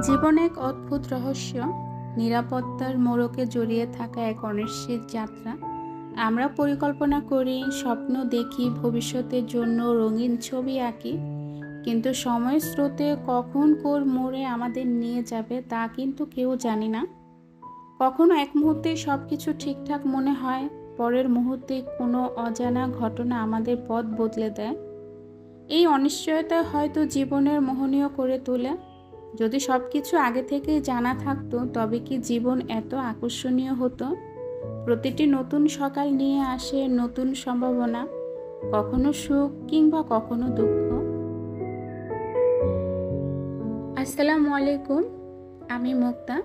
জীবন এক অদ্ভুত রহস্য, নিরাপত্তার মোড়কে জড়িয়ে থাকা এক অনিশ্চিত যাত্রা। আমরা পরিকল্পনা করি, স্বপ্ন দেখি, ভবিষ্যতের জন্য রঙিন ছবি আঁকি, কিন্তু সময়ের স্রোতে কখন কোন মোড়ে আমাদের নিয়ে যাবে তা কিন্তু কেউ জানি না। কখনো এক মুহূর্তে সব কিছু ঠিকঠাক মনে হয়, পরের মুহূর্তে কোনো অজানা ঘটনা আমাদের পথ বদলে দেয়। এই অনিশ্চয়তা হয়তো জীবনের মোহনীয় করে তোলে। যদি সব কিছু আগে থেকেই জানা থাকতো, তবে কি জীবন এত আকর্ষণীয় হতো? প্রতিটি নতুন সকাল নিয়ে আসে নতুন সম্ভাবনা, কখনো সুখ কিংবা কখনো দুঃখ। আসসালামু আলাইকুম, আমি মুক্তা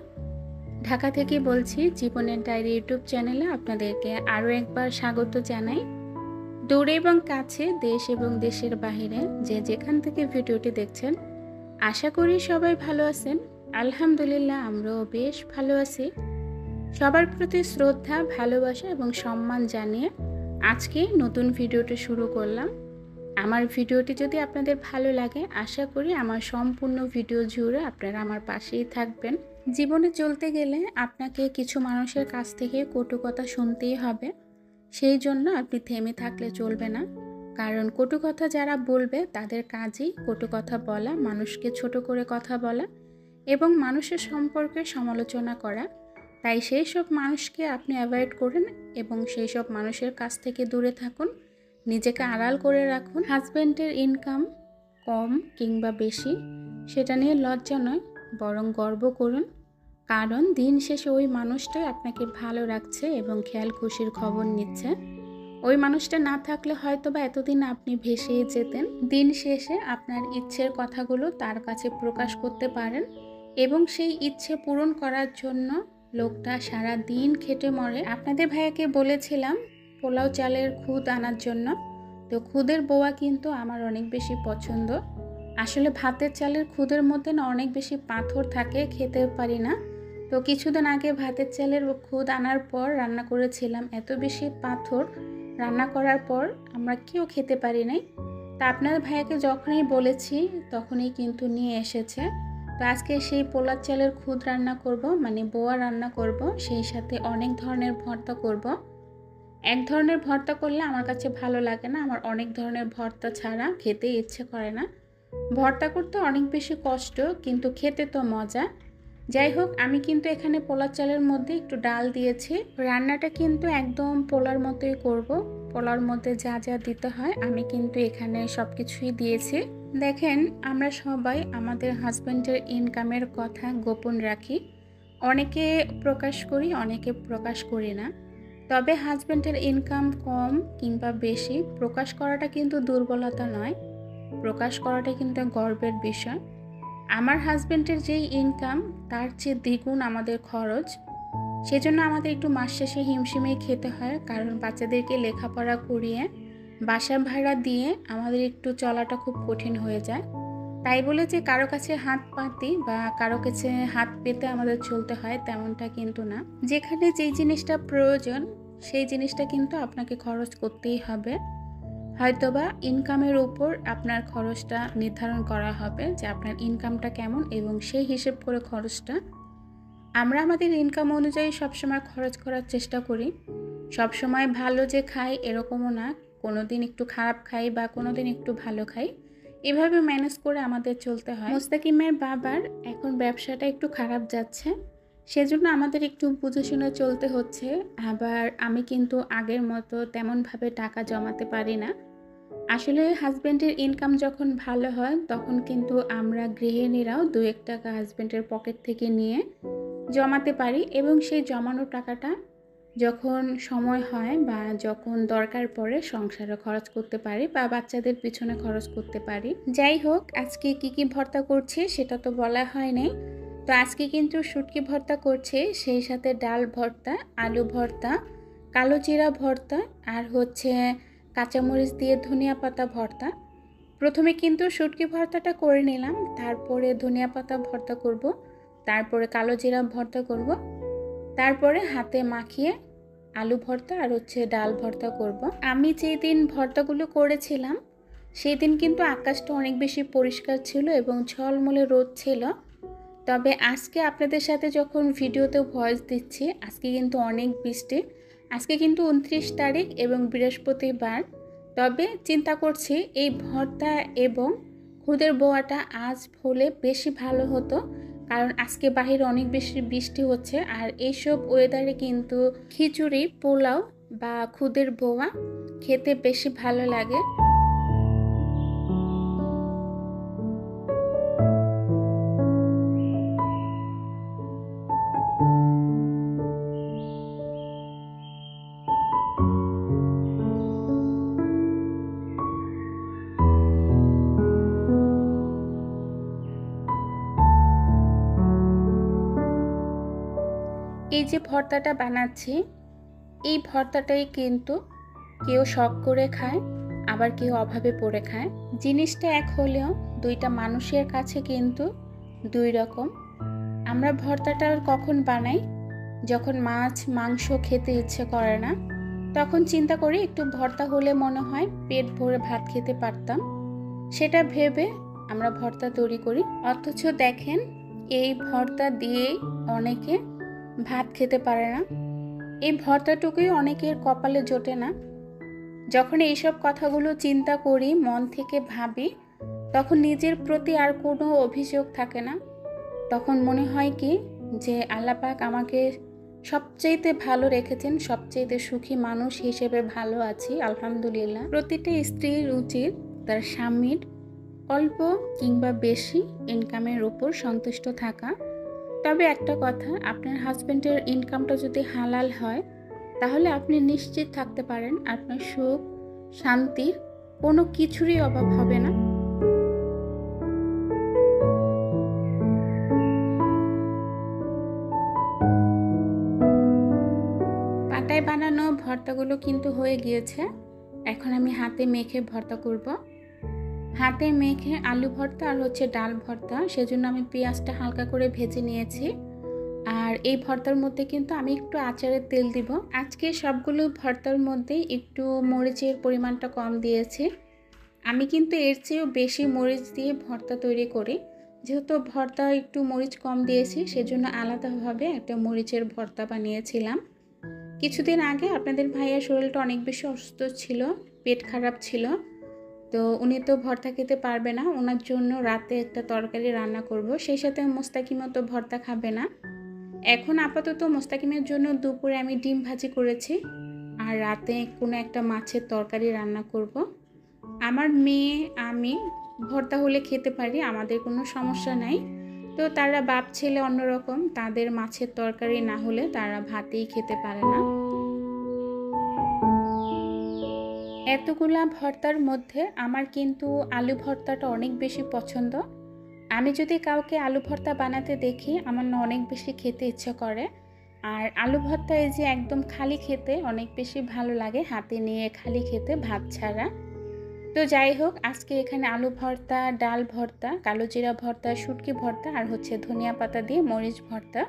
ঢাকা থেকে বলছি। জীবনের ডায়েরি ইউটিউব চ্যানেলে আপনাদেরকে আরও একবার স্বাগত জানাই। দূরে এবং কাছে, দেশ এবং দেশের বাইরে যে যেখান থেকে ভিডিওটি দেখছেন, আশা করি সবাই ভালো আছেন। আলহামদুলিল্লাহ, আমরাও বেশ ভালো আছি। সবার প্রতি শ্রদ্ধা, ভালোবাসা এবং সম্মান জানিয়ে আজকে নতুন ভিডিওটি শুরু করলাম। আমার ভিডিওটি যদি আপনাদের ভালো লাগে, আশা করি আমার সম্পূর্ণ ভিডিও জুড়ে আপনারা আমার পাশেই থাকবেন। জীবনে চলতে গেলে আপনাকে কিছু মানুষের কাছ থেকে কটু কথা শুনতেই হবে। সেই জন্য আপনি থেমে থাকলে চলবে না, কারণ কটু কথা যারা বলবে তাদের কাজই কটু কথা বলা, মানুষকে ছোট করে কথা বলা এবং মানুষের সম্পর্কে সমালোচনা করা। তাই সেই সব মানুষকে আপনি অ্যাভয়েড করুন এবং সেই সব মানুষের কাছ থেকে দূরে থাকুন। নিজেকে আড়াল করে রাখুন। হাজব্যান্ডের ইনকাম কম কিংবা বেশি, সেটা নিয়ে লজ্জা নয়, বরং গর্ব করুন। কারণ দিন শেষে ওই মানুষটাই আপনাকে ভালো রাখছে এবং খেয়াল খুশির খবর নিচ্ছে। ওই মানুষটা না থাকলে হয়তো বা এতদিন আপনি ভেসেই যেতেন। দিন শেষে আপনার ইচ্ছের কথাগুলো তার কাছে প্রকাশ করতে পারেন এবং সেই ইচ্ছে পূরণ করার জন্য লোকটা সারা দিন খেটে মরে। আপনাদের ভাইয়াকে বলেছিলাম পোলাও চালের খুদ আনার জন্য, তো খুদের বোয়া কিন্তু আমার অনেক বেশি পছন্দ। আসলে ভাতের চালের খুদের মধ্যে না অনেক বেশি পাথর থাকে, খেতে পারি না। তো কিছুদিন আগে ভাতের চালের খুদ আনার পর রান্না করেছিলাম, এত বেশি পাথর, রান্না করার পর আমরা কেউ খেতে পারি নাই। তা আপনার ভাইয়াকে যখনই বলেছি তখনই কিন্তু নিয়ে এসেছে। তো আজকে সেই পোলার চালের খুদ রান্না করব, মানে বোয়া রান্না করব, সেই সাথে অনেক ধরনের ভর্তা করব। এক ধরনের ভর্তা করলে আমার কাছে ভালো লাগে না, আমার অনেক ধরনের ভর্তা ছাড়া খেতে ইচ্ছে করে না। ভর্তা করতে অনেক বেশি কষ্ট, কিন্তু খেতে তো মজা। যাই হোক, আমি কিন্তু এখানে পোলার চালের মধ্যে একটু ডাল দিয়েছি। রান্নাটা কিন্তু একদম পোলার মতোই করব। পোলার মধ্যে যা যা দিতে হয় আমি কিন্তু এখানে সব কিছুই দিয়েছি। দেখেন, আমরা সবাই আমাদের হাজব্যান্ডের ইনকামের কথা গোপন রাখি। অনেকে প্রকাশ করি, অনেকে প্রকাশ করি না। তবে হাজব্যান্ডের ইনকাম কম কিংবা বেশি প্রকাশ করাটা কিন্তু দুর্বলতা নয়, প্রকাশ করাটা কিন্তু গর্বের বিষয়। আমার হাজব্যান্ডের যেই ইনকাম তার চেয়ে দ্বিগুণ আমাদের খরচ। সেজন্য আমাদের একটু মাস শেষে হিমশিমেই খেতে হয়, কারণ বাচ্চাদেরকে লেখাপড়া করিয়ে বাসা ভাড়া দিয়ে আমাদের একটু চলাটা খুব কঠিন হয়ে যায়। তাই বলে যে কারো কাছে হাত পাতি বা কারো কাছে হাত পেতে আমাদের চলতে হয়, তেমনটা কিন্তু না। যেখানে যেই জিনিসটা প্রয়োজন সেই জিনিসটা কিন্তু আপনাকে খরচ করতেই হবে। হয়তোবা ইনকামের উপর আপনার খরচটা নির্ধারণ করা হবে যে আপনার ইনকামটা কেমন, এবং সেই হিসেব করে খরচটা। আমরা আমাদের ইনকাম অনুযায়ী সবসময় খরচ করার চেষ্টা করি। সবসময় ভালো যে খাই এরকমও না, কোনো দিন একটু খারাপ খাই বা কোনো দিন একটু ভালো খাই। এভাবে ম্যানেজ করে আমাদের চলতে হয়। মুস্তাকিমের বাবার এখন ব্যবসাটা একটু খারাপ যাচ্ছে, সেজন্য আমাদের একটু বুঝে শুনে চলতে হচ্ছে। আবার আমি কিন্তু আগের মতো তেমনভাবে টাকা জমাতে পারি না। আসলে হাজব্যান্ডের ইনকাম যখন ভালো হয় তখন কিন্তু আমরা গৃহিণীরাও 2-1 টাকা হাজব্যান্ডের পকেট থেকে নিয়ে জমাতে পারি, এবং সেই জমানো টাকাটা যখন সময় হয় বা যখন দরকার পড়ে সংসারে খরচ করতে পারি বা বাচ্চাদের পিছনে খরচ করতে পারি। যাই হোক, আজকে কি ভর্তা করছি সেটা তো বলা হয় নাই। তো আজকে কিন্তু শুটকি ভর্তা করছি, সেই সাথে ডাল ভর্তা, আলু ভর্তা, কালো জিরা ভর্তা, আর হচ্ছে কাঁচামরিচ দিয়ে ধনিয়া পাতা ভর্তা। প্রথমে কিন্তু শুটকি ভর্তাটা করে নিলাম, তারপরে ধনিয়া পাতা ভর্তা করব, তারপরে কালো জিরা ভর্তা করব, তারপরে হাতে মাখিয়ে আলু ভর্তা আর হচ্ছে ডাল ভর্তা করব। আমি যেই দিন ভর্তাগুলো করেছিলাম সেই দিন কিন্তু আকাশটা অনেক বেশি পরিষ্কার ছিল এবং ঝলমলে রোদ ছিল। তবে আজকে আপনাদের সাথে যখন ভিডিওতে ভয়েস দিচ্ছি, আজকে কিন্তু অনেক বৃষ্টি। আজকে কিন্তু 29 তারিখ এবং বৃহস্পতিবার। তবে চিন্তা করছি এই ভর্তা এবং খুদের বোয়াটা আজ হলে বেশি ভালো হতো, কারণ আজকে বাহিরে অনেক বেশি বৃষ্টি হচ্ছে। আর এইসব ওয়েদারে কিন্তু খিচুড়ি, পোলাও বা খুদের বোয়া খেতে বেশি ভালো লাগে। এই যে ভর্তাটা বানাচ্ছি, এই ভর্তাটাই কিন্তু কেউ শখ করে খায়, আবার কেউ অভাবে পড়ে খায়। জিনিসটা এক হলেও দুইটা মানুষের কাছে কিন্তু দুই রকম। আমরা ভর্তাটা কখন বানাই? যখন মাছ মাংস খেতে ইচ্ছে করে না, তখন চিন্তা করি একটু ভর্তা হলে মনে হয় পেট ভরে ভাত খেতে পারতাম, সেটা ভেবে আমরা ভর্তা তৈরি করি। অথচ দেখেন, এই ভর্তা দিয়েই অনেকে ভাত খেতে পারে না। এই ভর্তাটুকুই অনেকের কপালে জোটে না। যখন এইসব কথাগুলো চিন্তা করি, মন থেকে ভাবি, তখন নিজের প্রতি আর কোনো অভিযোগ থাকে না। তখন মনে হয় কি যে আল্লাহ পাক আমাকে সবচেয়েতে ভালো রেখেছেন, সবচেয়েতে সুখী মানুষ হিসেবে ভালো আছি, আলহামদুলিল্লাহ। প্রতিটা স্ত্রীর উচিত তার স্বামীর অল্প কিংবা বেশি ইনকামের উপর সন্তুষ্ট থাকা। তবে একটা কথা, আপনার হাজব্যান্ডের ইনকামটা যদি হালাল হয়, তাহলে আপনি নিশ্চিত থাকতে পারেন আপনার সুখ শান্তির কোনো কিছুরই অভাব হবে না। পাটায় বানানো ভর্তাগুলো কিন্তু হয়ে গিয়েছে। এখন আমি হাতে মেখে ভর্তা করব। হাতে মেখে আলু ভর্তা আর ডাল ভর্তা, সেজন্য আমি পেঁয়াজটা হালকা করে ভেজে নিয়েছি। আর এই ভর্তার মধ্যে কিন্তু আমি একটু আচারের তেল দিব। আজকে সবগুলো ভর্তার মধ্যে একটু মরিচের পরিমাণটা কম দিয়েছি। আমি কিন্তু এর চেয়েও বেশি মরিচ দিয়ে ভর্তা তৈরি করি। যেহেতু ভর্তা একটু মরিচ কম দিয়েছি, সেজন্য আলাদাভাবে একটা মরিচের ভর্তা বানিয়েছিলাম। কিছুদিন আগে আপনাদের ভাইয়ার শরীরটা অনেক বেশি অসুস্থ ছিল, পেট খারাপ ছিল। তো উনি তো ভর্তা খেতে পারবে না, ওনার জন্য রাতে একটা তরকারি রান্না করব। সেই সাথে মোস্তাকিমও তো ভর্তা খাবে না। এখন আপাতত মোস্তাকিমের জন্য দুপুরে আমি ডিম ভাজি করেছি, আর রাতে কোনো একটা মাছের তরকারি রান্না করব। আমার মেয়ে আমি ভর্তা হলে খেতে পারি, আমাদের কোনো সমস্যা নাই। তো তারা বাপ ছেলে অন্যরকম, তাদের মাছের তরকারি না হলে তারা ভাতেই খেতে পারে না। এতগুলা ভর্তার মধ্যে আমার কিন্তু আলু ভর্তাটা অনেক বেশি পছন্দ। আমি যদি কাউকে আলু ভর্তা বানাতে দেখি, আমার না অনেক বেশি খেতে ইচ্ছে করে। আর আলু ভর্তা এই যে একদম খালি খেতে অনেক বেশি ভালো লাগে, হাতে নিয়ে খালি খেতে, ভাত ছাড়া। তো যাই হোক, আজকে এখানে আলু ভর্তা, ডাল ভর্তা, কালো জিরা ভর্তা, শুটকি ভর্তা আর ধনিয়া পাতা দিয়ে মরিচ ভর্তা।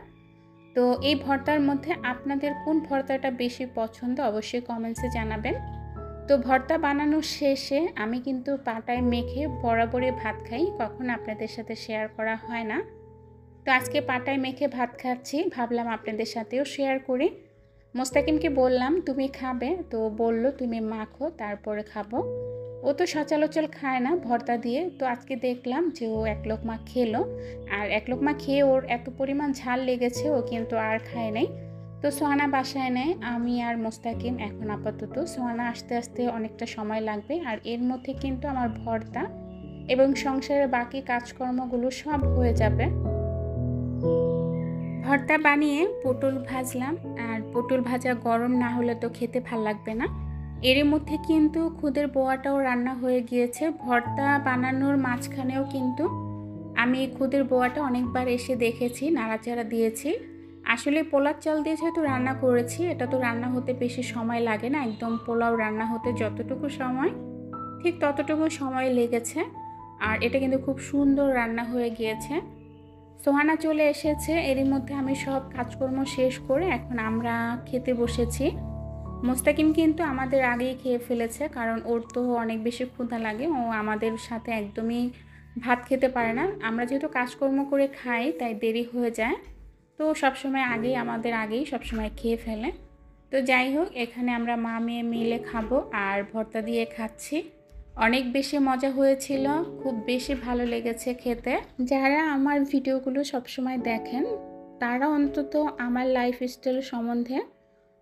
তো এই ভর্তার মধ্যে আপনাদের কোন ভর্তাটা বেশি পছন্দ অবশ্যই কমেন্টসে জানাবেন। তো ভর্তা বানানোর শেষে আমি কিন্তু পাটায় মেখে বরাবরই ভাত খাই, কখন আপনাদের সাথে শেয়ার করা হয় না। তো আজকে পাটায় মেখে ভাত খাচ্ছি, ভাবলাম আপনাদের সাথেও শেয়ার করি। মোস্তাকিমকে বললাম তুমি খাবে, তো বলল তুমি মাখো তারপরে খাবো। ও তো সচরাচর খায় না ভর্তা দিয়ে, তো আজকে দেখলাম যে ও এক লোকমা খেলো। আর এক লোকমা খেয়ে ওর এত পরিমাণ ঝাল লেগেছে, ও কিন্তু আর খায় নাই। তো সোহানা বাসায় নেয়, আমি আর মোস্তাকিম এখন আপাতত। সোহানা আসতে আসতে অনেকটা সময় লাগবে, আর এর মধ্যে কিন্তু আমার ভর্তা এবং সংসারের বাকি কাজকর্মগুলো সব হয়ে যাবে। ভর্তা বানিয়ে পটল ভাজলাম, আর পটল ভাজা গরম না হলে তো খেতে ভাল লাগবে না। এর মধ্যে কিন্তু খুদের বোয়াটাও রান্না হয়ে গিয়েছে। ভর্তা বানানোর মাঝখানেও কিন্তু আমি খুদের বোয়াটা অনেকবার এসে দেখেছি, নাড়াচাড়া দিয়েছি। আসলে পোলার চাল দিয়ে যেহেতু রান্না করেছি, এটা তো রান্না হতে বেশি সময় লাগে না, একদম পোলাও রান্না হতে যতটুকু সময় ঠিক ততটুকু সময় লেগেছে। আর এটা কিন্তু খুব সুন্দর রান্না হয়ে গিয়েছে। সোহানা চলে এসেছে, এরই মধ্যে আমি সব কাজকর্ম শেষ করে এখন আমরা খেতে বসেছি। মোস্তাকিম কিন্তু আমাদের আগেই খেয়ে ফেলেছে, কারণ ওর তো অনেক বেশি ক্ষুধা লাগে, ও আমাদের সাথে একদমই ভাত খেতে পারে না। আমরা যেহেতু কাজকর্ম করে খাই তাই দেরি হয়ে যায়, তো সবসময় আগেই সবসময় খেয়ে ফেলে। তো যাই হোক, এখানে আমরা মা মেয়ে মিলে খাবো আর ভর্তা দিয়ে খাচ্ছি। অনেক বেশি মজা হয়েছিল, খুব বেশি ভালো লেগেছে খেতে। যারা আমার ভিডিওগুলো সবসময় দেখেন তারা অন্তত আমার লাইফস্টাইল সম্বন্ধে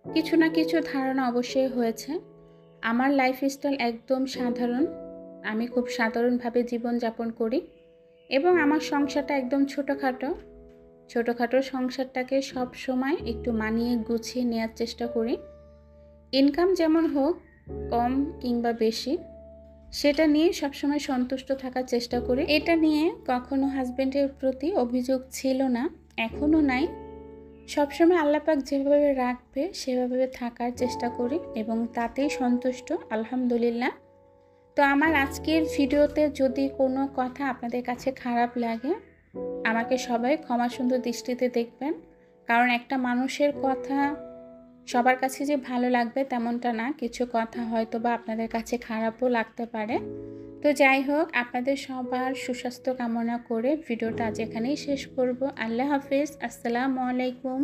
কিছু না কিছু ধারণা অবশ্যই হয়েছে। আমার লাইফস্টাইল একদম সাধারণ, আমি খুব সাধারণভাবে জীবনযাপন করি এবং আমার সংসারটা একদম ছোটোখাটো সংসারটাকে সব সময় একটু মানিয়ে গুছিয়ে নেওয়ার চেষ্টা করি। ইনকাম যেমন হোক, কম কিংবা বেশি, সেটা নিয়ে সবসময় সন্তুষ্ট থাকার চেষ্টা করি। এটা নিয়ে কখনো হাজব্যান্ডের প্রতি অভিযোগ ছিল না, এখনও নাই। সবসময় আল্লাহ পাক যেভাবে রাখবে সেভাবে থাকার চেষ্টা করি এবং তাতেই সন্তুষ্ট, আলহামদুলিল্লাহ। তো আমার আজকের ভিডিওতে যদি কোনো কথা আপনাদের কাছে খারাপ লাগে, আমাকে সবাই ক্ষমা সুন্দর দৃষ্টিতে দেখবেন। কারণ একটা মানুষের কথা সবার কাছে যে ভালো লাগবে তেমনটা না, কিছু কথা হয়তো বা আপনাদের কাছে খারাপও লাগতে পারে। তো যাই হোক, আপনাদের সবার সুস্বাস্থ্য কামনা করে ভিডিওটা আজ এখানেই শেষ করব। আল্লাহ হাফিজ, আসসালামু আলাইকুম।